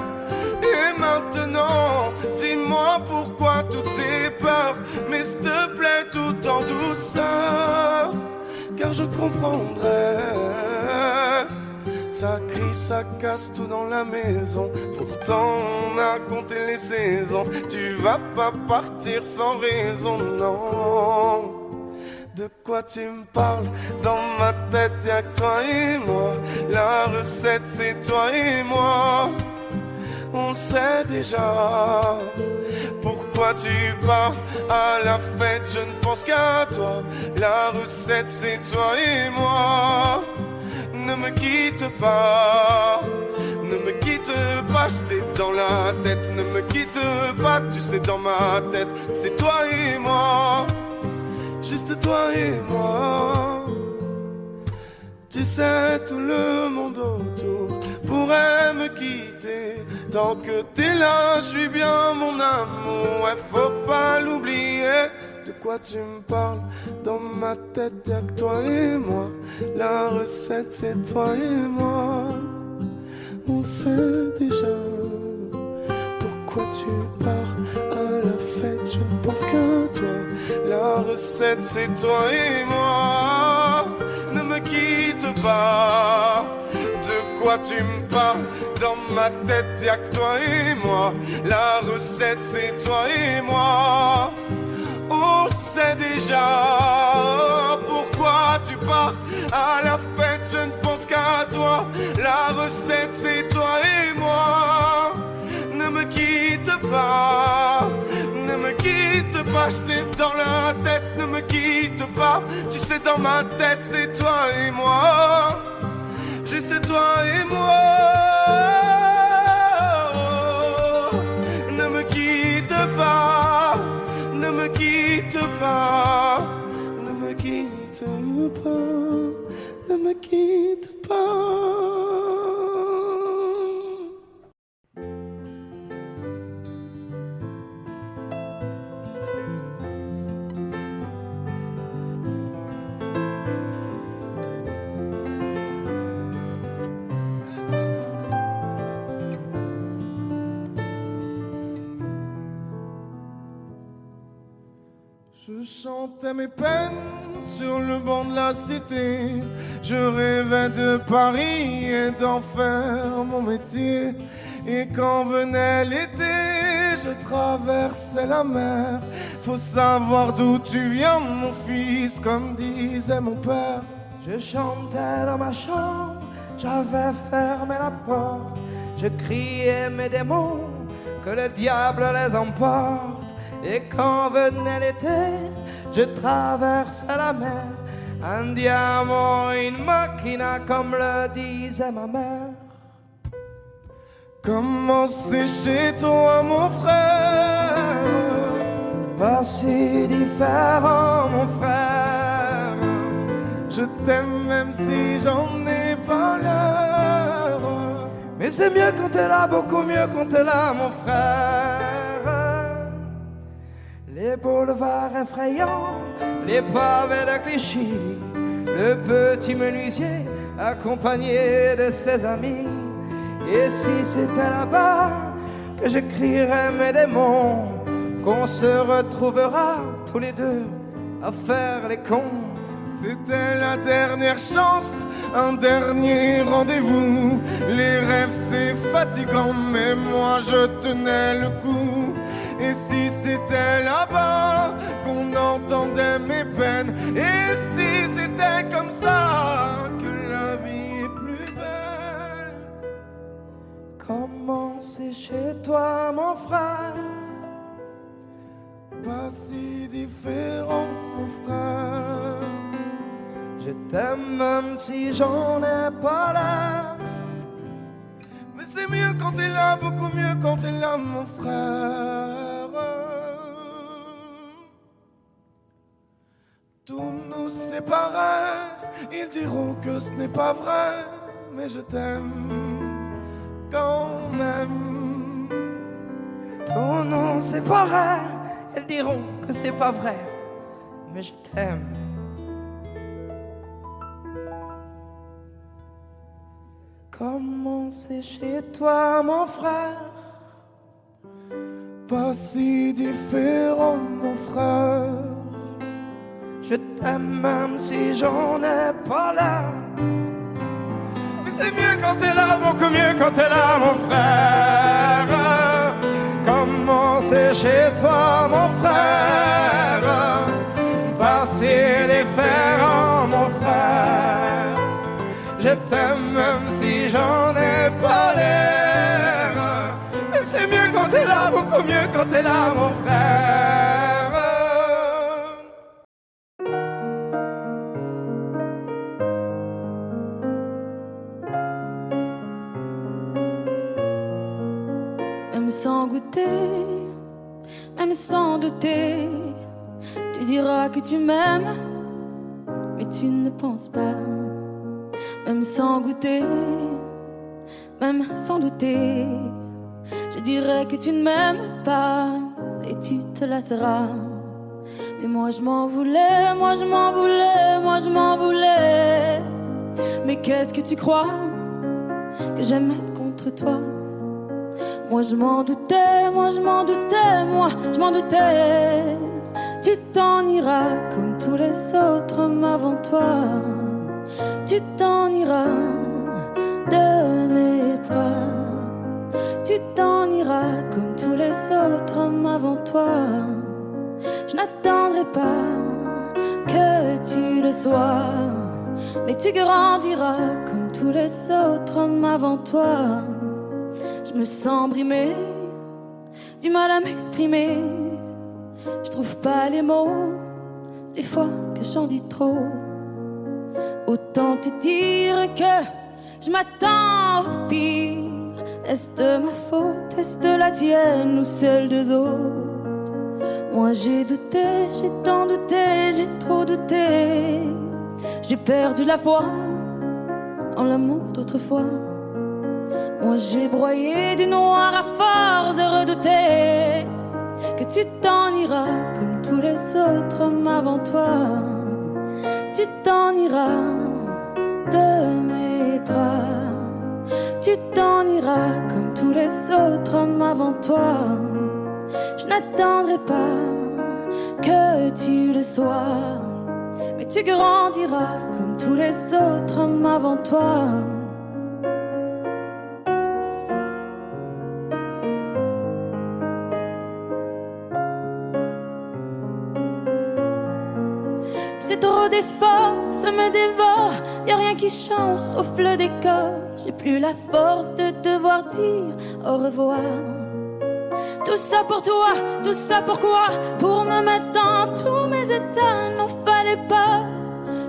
Et maintenant, dis-moi pourquoi toutes ces peurs. Mais s'il te plaît, tout en douceur, car je comprendrai. Ça crie, ça casse tout dans la maison. Pourtant on a compté les saisons. Tu vas pas partir sans raison, non. De quoi tu me parles? Dans ma tête y'a que toi et moi. La recette c'est toi et moi. On le sait déjà. Pourquoi tu pars à la fête? Je ne pense qu'à toi. La recette c'est toi et moi. Ne me quitte pas, ne me quitte pas, je t'ai dans la tête. Ne me quitte pas, tu sais dans ma tête c'est toi et moi. Juste toi et moi. Tu sais tout le monde autour pourrait me quitter. Tant que t'es là, je suis bien mon amour. Ouais, faut pas l'oublier. De quoi tu me parles? Dans ma tête y'a que toi et moi. La recette c'est toi et moi. On sait déjà. Pourquoi tu pars à la fête? Je ne pense qu'à toi. La recette c'est toi et moi. Ne me quitte pas. De quoi tu me parles? Dans ma tête y'a que toi et moi. La recette c'est toi et moi. On sait déjà. Pourquoi tu pars à la fête? Je ne pense qu'à toi. La recette c'est toi et moi. Ne me quitte pas, ne me quitte pas, je t'ai dans la tête. Ne me quitte pas, tu sais dans ma tête c'est toi et moi. Juste toi et moi. Ne me quitte pas, ne me quitte pas, ne me quitte pas, ne me quitte pas. Je chantais mes peines sur le banc de la cité. Je rêvais de Paris et d'en faire mon métier. Et quand venait l'été, je traversais la mer. Faut savoir d'où tu viens, mon fils, comme disait mon père. Je chantais dans ma chambre, j'avais fermé la porte. Je criais mes démons, que le diable les emporte. Et quand venait l'été, je traversais la mer. Andiamo in macchina, comme le disait ma mère. Comment c'est chez toi, mon frère? Pas si différent, mon frère. Je t'aime même si j'en ai pas l'heure. Mais c'est mieux quand t'es là, beaucoup mieux quand t'es là, mon frère. Les boulevards effrayants, les pavés de Clichy, le petit menuisier accompagné de ses amis. Et si c'était là-bas que je crierais mes démons, qu'on se retrouvera tous les deux à faire les cons, C'était la dernière chance, un dernier rendez-vous. Les rêves c'est fatigant, mais moi je tenais le coup. Et si c'était là-bas qu'on entendait mes peines, et si c'était comme ça que la vie est plus belle. Comment c'est chez toi, mon frère? Pas si différent, mon frère. Je t'aime même si j'en ai pas l'air. Mais c'est mieux quand t'es là, beaucoup mieux quand t'es là, mon frère. Tout nous séparait, ils diront que ce n'est pas vrai, mais je t'aime quand même. Tous nous séparait, elles diront que c'est pas vrai, mais je t'aime. Comment c'est chez toi, mon frère? Pas si différent, mon frère. Je t'aime même si j'en ai pas l'air. Mais c'est mieux quand t'es là, beaucoup mieux quand t'es là, mon frère. Comment c'est chez toi, mon frère? Pas si différent, mon frère. Je t'aime même si j'en ai pas l'air. Mais c'est mieux quand t'es là, beaucoup mieux quand t'es là, mon frère. Même sans goûter, même sans douter, tu diras que tu m'aimes, mais tu ne le penses pas. Même sans goûter, même sans douter, je dirais que tu ne m'aimes pas et tu te lasseras. Mais moi je m'en voulais, moi je m'en voulais, moi je m'en voulais. Mais qu'est-ce que tu crois que j'aimais contre toi? Moi je m'en doutais, moi je m'en doutais, moi je m'en doutais. Tu t'en iras comme tous les autres hommes avant toi. Tu t'en iras de mes bras. Tu t'en iras comme tous les autres hommes avant toi. Je n'attendrai pas que tu le sois, mais tu grandiras comme tous les autres hommes avant toi. Je me sens brimée, du mal à m'exprimer. Je trouve pas les mots, les fois que j'en dis trop. Autant te dire que je m'attends au pire. Est-ce de ma faute, est-ce de la tienne ou celle des autres? Moi j'ai douté, j'ai tant douté, j'ai trop douté. J'ai perdu la foi en l'amour d'autrefois. Moi j'ai broyé du noir à force de redouter que tu t'en iras comme tous les autres hommes avant toi. Tu t'en iras de mes bras. Tu t'en iras comme tous les autres hommes avant toi. Je n'attendrai pas que tu le sois, mais tu grandiras comme tous les autres hommes avant toi. C'est trop d'efforts, ça me dévore. Y'a rien qui change sauf le décor. J'ai plus la force de devoir dire au revoir. Tout ça pour toi, tout ça pourquoi? Pour me mettre dans tous mes états. N'en fallait pas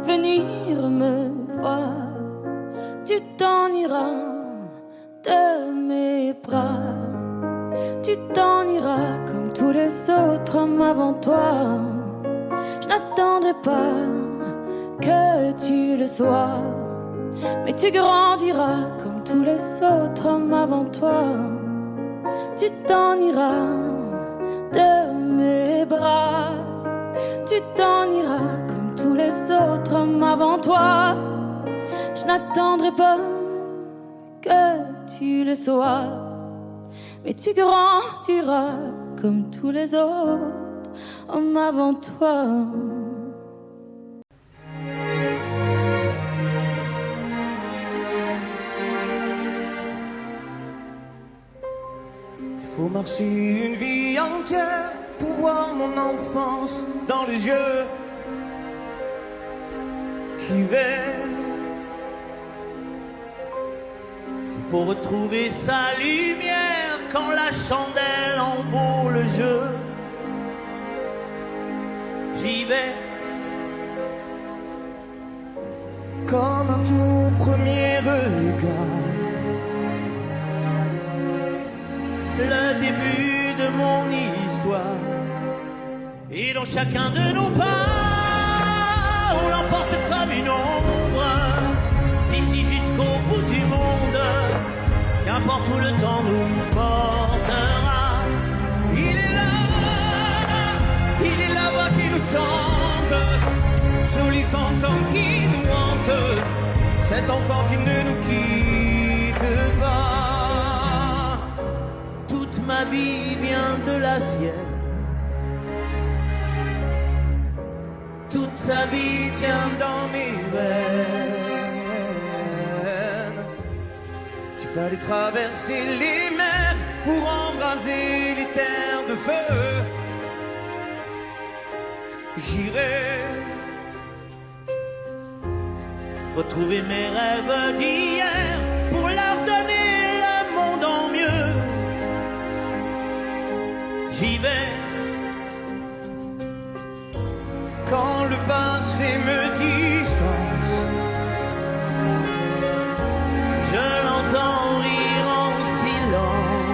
venir me voir. Tu t'en iras de mes bras. Tu t'en iras comme tous les autres hommes avant toi. Je n'attendrai pas que tu le sois, mais tu grandiras comme tous les autres hommes avant toi. Tu t'en iras de mes bras. Tu t'en iras comme tous les autres hommes avant toi. Je n'attendrai pas que tu le sois, mais tu grandiras comme tous les autres hommes avant toi. merci une vie entière pour voir mon enfance dans les yeux. J'y vais. S'il faut retrouver sa lumière quand la chandelle en vaut le jeu, j'y vais. Comme un tout premier regard, le début de mon histoire. Et dans chacun de nos pas, on l'emporte comme une ombre, d'ici jusqu'au bout du monde. Qu'importe où le temps nous portera, il est la voix qui nous chante, joli fantôme qui nous hante, cet enfant qui ne nous quitte pas. Toute ma vie vient de la sienne, toute sa vie tient dans mes veines. Il fallait traverser les mers pour embraser les terres de feu. J'irai retrouver mes rêves d'hier pour leur donner le monde en mieux. J'y vais quand le passé me distance. Je l'entends rire en silence.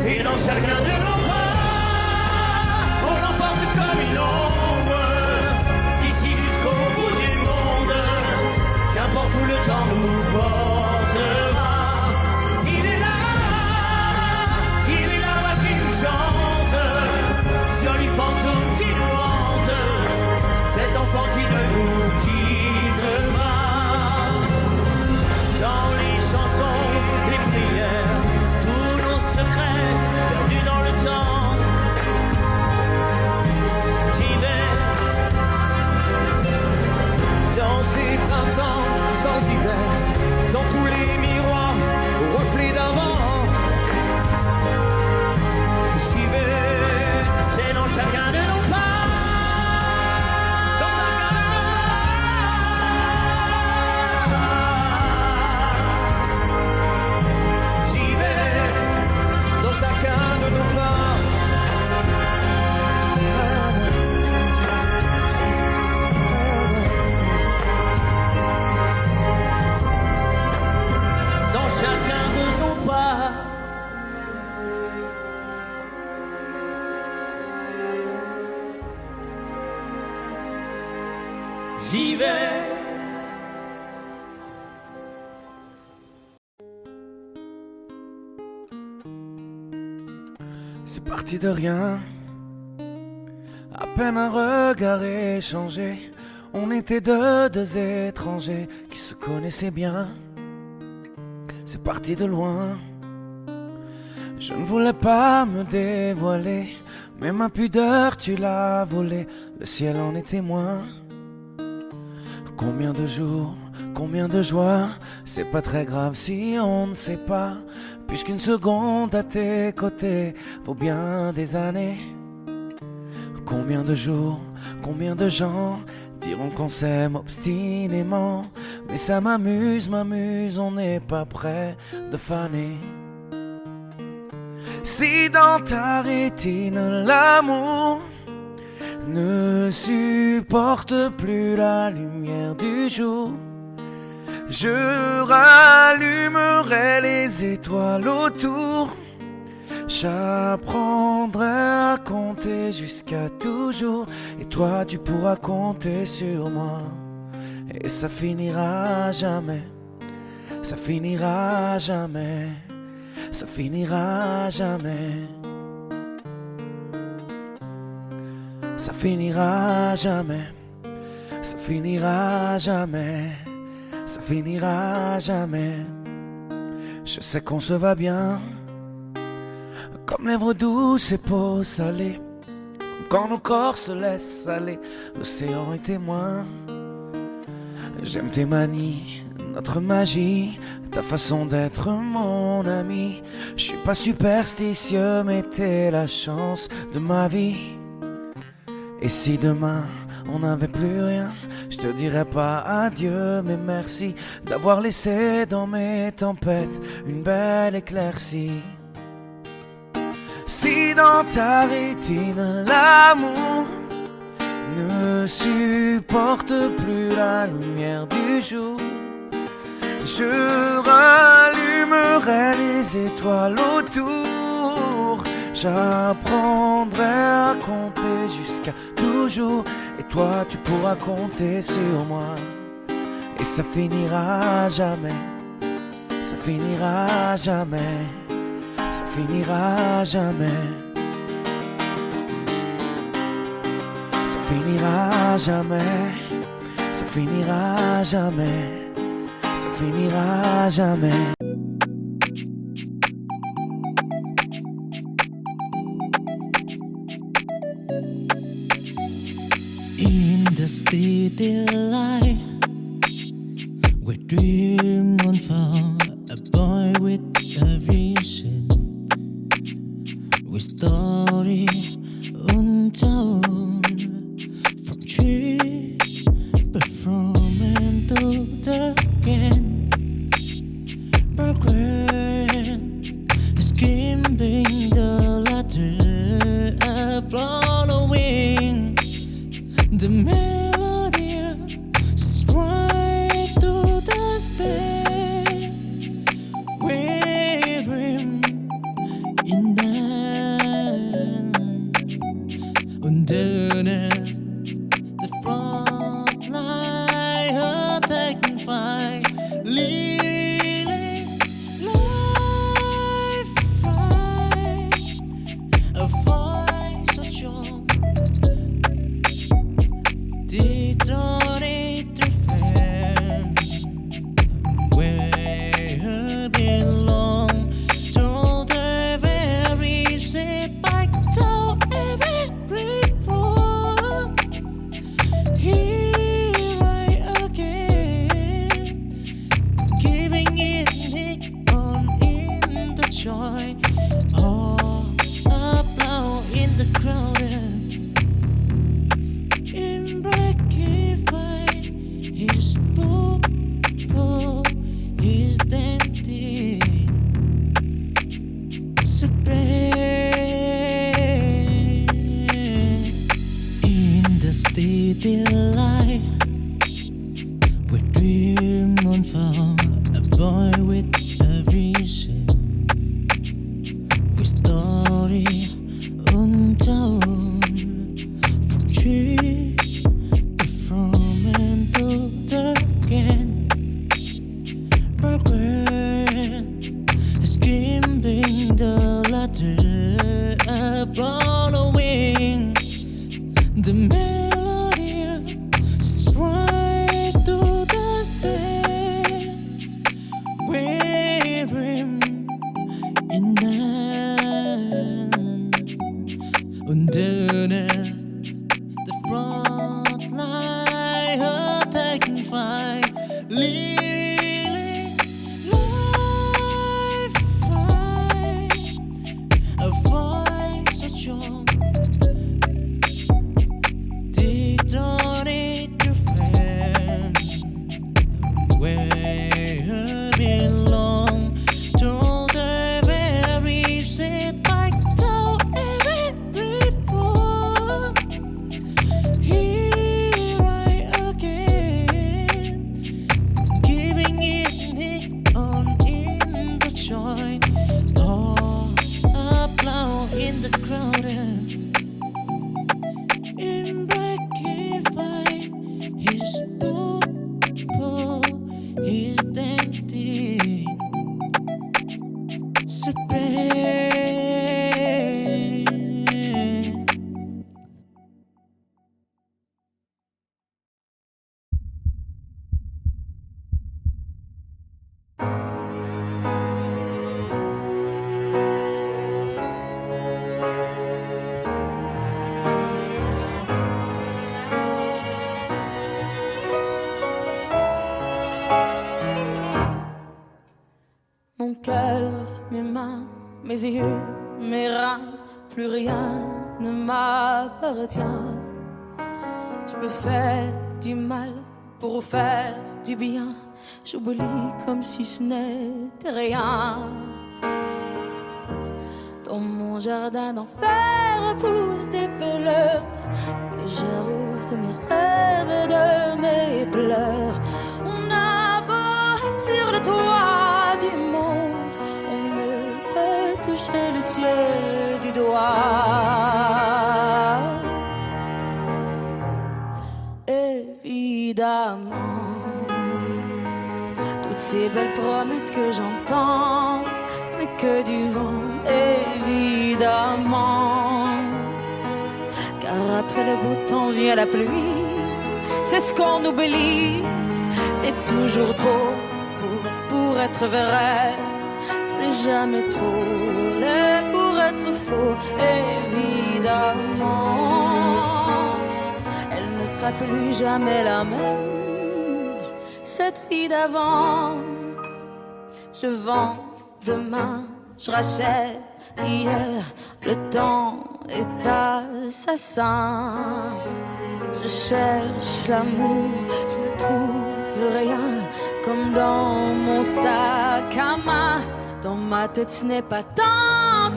Et dans chacun de nos pas, on l'emporte comme une ombre, d'ici jusqu'au bout du monde. Qu'importe où le temps nous portera, il est là qui nous chante, joli fantôme qui nous hante, cet enfant qui ne nous quitte pas. Dans les chansons, les prières, tous nos secrets perdus dans le temps. J'y vais dans ces printemps sans hiver, dans tous les miroirs aux reflets d'avant. J'y vais, c'est dans chacun de nos pas. Chacun de nos pas, dans chacun de nos pas. J'y vais. C'est parti de rien, à peine un regard échangé. On était deux étrangers qui se connaissaient bien. C'est parti de loin, je ne voulais pas me dévoiler, mais ma pudeur tu l'as volée, le ciel en est témoin. Combien de jours, combien de joies, c'est pas très grave si on ne sait pas, puisqu'une seconde à tes côtés vaut bien des années. Combien de jours, combien de gens diront qu'on s'aime obstinément, mais ça m'amuse, on n'est pas prêt de faner. Si dans ta rétine l'amour ne supporte plus la lumière du jour, je rallumerai les étoiles autour. J'apprendrai à compter jusqu'à toujours, et toi tu pourras compter sur moi. Et ça finira jamais, ça finira jamais, ça finira jamais. Ça finira jamais, ça finira jamais, ça finira jamais. Je sais qu'on se va bien, comme lèvres douces et peau salée, quand nos corps se laissent aller, l'océan est témoin. J'aime tes manies notre magie, ta façon d'être mon ami. Je suis pas superstitieux, mais t'es la chance de ma vie. Et si demain on n'avait plus rien, je te dirais pas adieu, mais merci d'avoir laissé dans mes tempêtes une belle éclaircie. Si dans ta rétine l'amour ne supporte plus la lumière du jour, je rallumerai les étoiles autour. J'apprendrai à compter jusqu'à toujours, et toi tu pourras compter sur moi. Et ça finira jamais, ça finira jamais, ça finira jamais. Ça finira jamais, ça finira jamais, ça finira jamais. In the city light, we dream on far, a boy with a vision. We story untold, from tree performing to the end. Burgren screaming the ladder, following the melody, straight to the stage. Wavering in the underneath the front line, taking fire, leading life fight, a fight so strong. They don't need to fame where I belong. Through the very set back to every form. Here I again, giving it on in the joy. Oh, applaud in the crowded. In breaking fight, his popo, his dentine, spread in the city light. We dream on far, a boy with a vision. We story untold, from tree performing to the end. Burgren screaming the ladder, following the melody, straight to the stage. Wavering in the underneath the front line, taking fire, leading life fight, a fight so strong. They don't need to fame where I belong. Through the very set back to every form. Here I again, mes yeux, mes reins, plus rien ne m'appartient. Je me fais du mal pour faire du bien. J'oublie comme si ce n'était rien. Dans mon jardin d'enfer poussent des fleurs que j'arrose de mes rêves et de mes pleurs. On a beau être sur le toit du monde, on ne peut toucher le ciel du doigt. Évidemment, toutes ces belles promesses que j'entends, ce n'est que du vent, évidemment. Car après le beau temps vient la pluie, c'est ce qu'on oublie. C'est toujours trop beau pour être vrai, ce n'est jamais trop laid pour être faux, évidemment. Elle ne sera plus jamais la même, cette fille d'avant. Je vends demain, je rachète hier, le temps est assassin. Je cherche l'amour, je ne trouve rien, comme dans mon sac à main. Dans ma tête ce n'est pas tant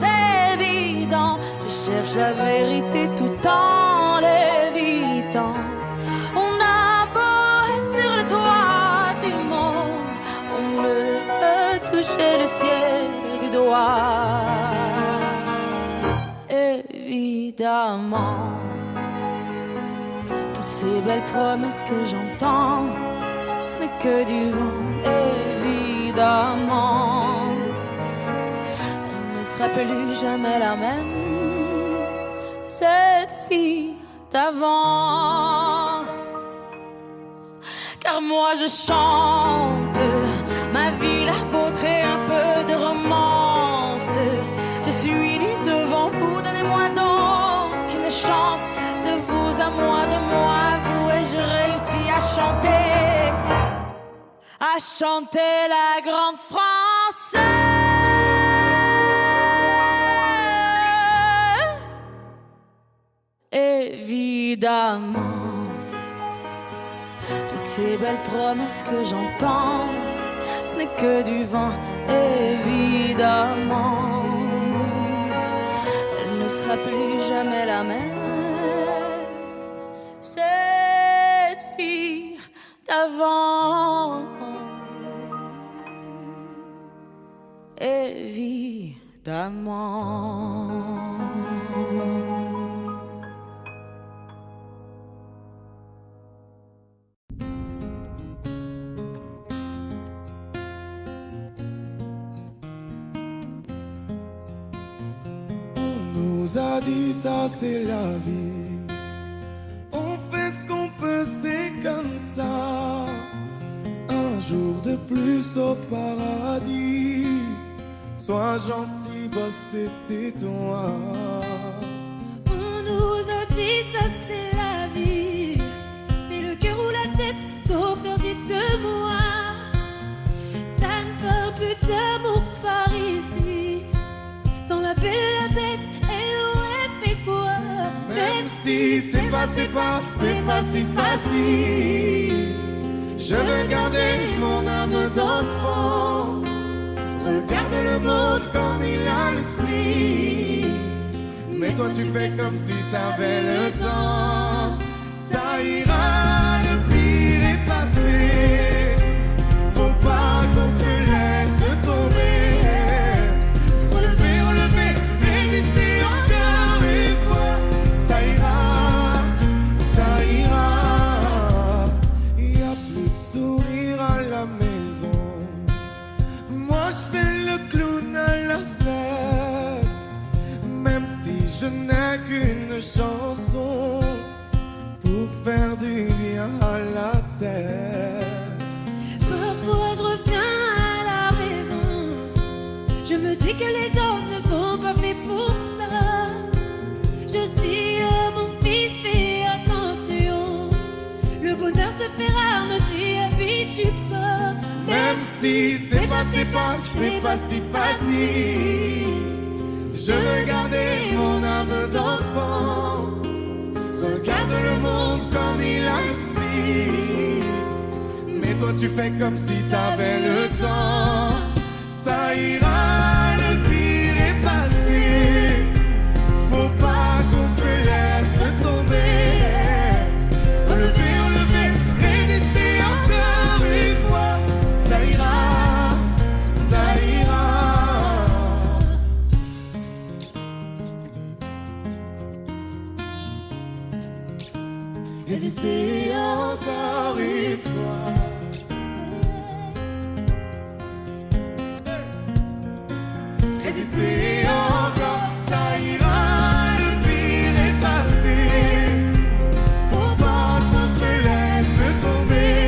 évident, je cherche la vérité tout en l'évitant. On a beau être sur le toit du monde, on ne peut toucher le ciel du doigt. Évidemment, toutes ces belles promesses que j'entends, ce n'est que du vent, évidemment. Elle ne sera plus jamais la même, cette fille d'avant. Car moi je chante ma vie, la vôtre et un peu de romance. Je suis née devant vous, donnez-moi donc une chance. De vous à moi, de moi à vous, et je réussis à chanter la grande France. Évidemment, toutes ces belles promesses que j'entends, ce n'est que du vent, évidemment. Elle ne sera plus jamais la même, cette fille d'avant. Évidemment. Nous a dit ça c'est la vie, on fait ce qu'on peut, c'est comme ça. Un jour de plus au paradis, sois gentil, boss, c'était toi. On nous a dit ça c'est la vie, c'est le cœur ou la tête, docteur dites-moi. Ça ne parle plus d'amour par ici, sans la belle et la bête. Même si c'est pas si facile, je veux garder mon âme d'enfant. Regarde le monde comme il a l'esprit, mais toi tu fais comme si t'avais le temps. Ça ira, le pire est passé, faut pas qu'on se laisse tomber. Relever, résister encore une fois. Ça ira, y a plus de sourire à la maison. Moi je fais le clown à la fête, même si je n'ai qu'une chanson pour faire du bien à la tête. Parfois je reviens à la raison, je me dis que les hommes ne sont pas faits pour ça. Je dis à mon fils, fais attention, le bonheur se fait rare, ne t'y habitue pas. Même si c'est pas si facile, Je veux garder mon âme d'enfant. Regarde le monde comme il inspire. Mais toi tu fais comme si t'avais le temps. Ça ira, le pire est passé. Faut pas qu'on se laisse tomber. Relever, relever, résister encore une fois. Ça ira, ça ira. Résister encore une fois. Résister encore, ça ira, le pire est passé. Faut pas qu'on se laisse tomber.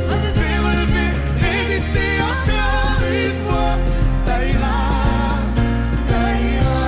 Relever, relever, résister encore une fois. Ça ira, ça ira.